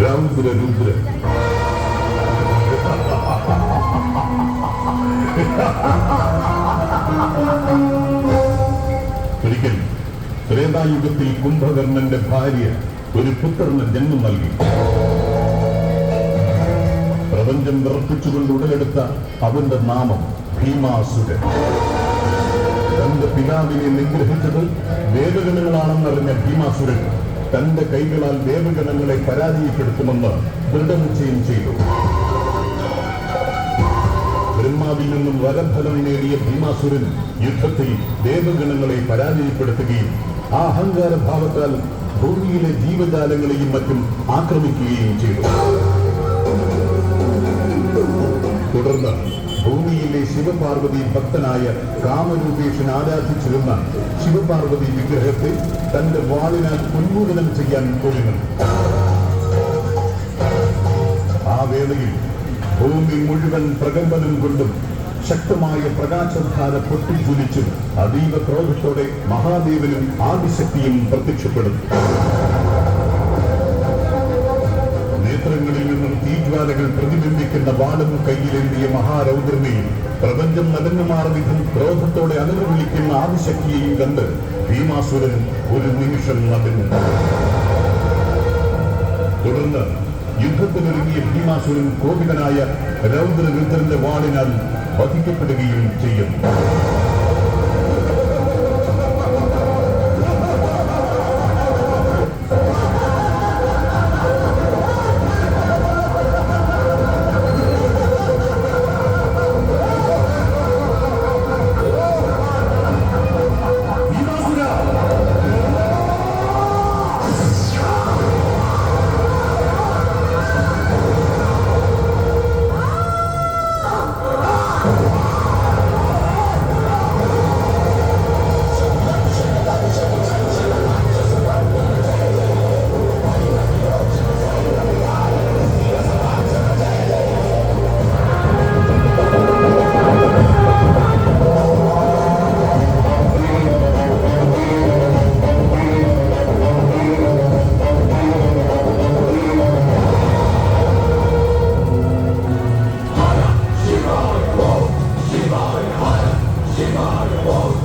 രൗദ്രരുദ്ര. ഒരിക്കൽ ത്രേതായുഗത്തിൽ കുംഭകർണന്റെ ഭാര്യ ഒരു പുത്രന് ജന്മം നൽകി. പ്രപഞ്ചം വിറപ്പിച്ചുകൊണ്ട് ഉടലെടുത്ത അവന്റെ നാമം ഭീമാസുരൻ. തന്റെ പിതാവിനെ നിഗ്രഹിച്ചത് ദേവഗണങ്ങളാണെന്നറിഞ്ഞ ഭീമാസുരൻ തന്റെ കൈകളാൽ ദേവഗണങ്ങളെ പരാജയപ്പെടുത്തുമെന്ന് ദൃഢനിശ്ചയം ചെയ്തു. ബ്രഹ്മാവിൽ നിന്നും വരഫലം നേടിയ ഭീമാസുരൻ യുദ്ധത്തിൽ ദേവഗണങ്ങളെ പരാജയപ്പെടുത്തുകയും ആ അഹങ്കാരഭാവത്താൽ ഭൂമിയിലെ ജീവജാലങ്ങളെയും മറ്റും ആക്രമിക്കുകയും ചെയ്തു. തുടർന്ന് ഭൂമിയിലെ ശിവപാർവതി ഭക്തനായ കാമരൂപേഷൻ ആരാധിച്ചിരുന്ന ശിവപാർവതി വിഗ്രഹത്തെ തന്റെ വാളിനാൽ ഉന്മൂലനം ചെയ്യാൻ ഒരുങ്ങി. ആ വേളയിൽ ഭൂമി മുഴുവൻ പ്രകമ്പനം കൊണ്ടും ശക്തമായ പ്രകാശധാര പൊട്ടിജ്വലിച്ചും അതീവ ക്രോധത്തോടെ മഹാദേവനും ആദിശക്തിയും പ്രത്യക്ഷപ്പെടുന്നു. നേത്രങ്ങളിൽ നിന്നും തീജ്വാലകൾ പ്രതിബിംബിക്കുന്ന വാളും കയ്യിലേന്തിയ മഹാരൗദ്രനെയും പ്രപഞ്ചം നനഞ്ഞുമാറ വിധം ക്രോധത്തോടെ അലറി വിളിക്കുന്ന ആദിശക്തിയെയും കണ്ട് ഭീമാസുരൻ ഒരു നിമിഷം നടന്നു. തുടർന്ന് യുദ്ധത്തിനൊരുങ്ങിയ ഭീമാസുരൻ കോപിതനായ രൗദ്രരുദ്രന്റെ വാളിനാൽ വധിക്കപ്പെടുകയും ചെയ്യും. Shiva,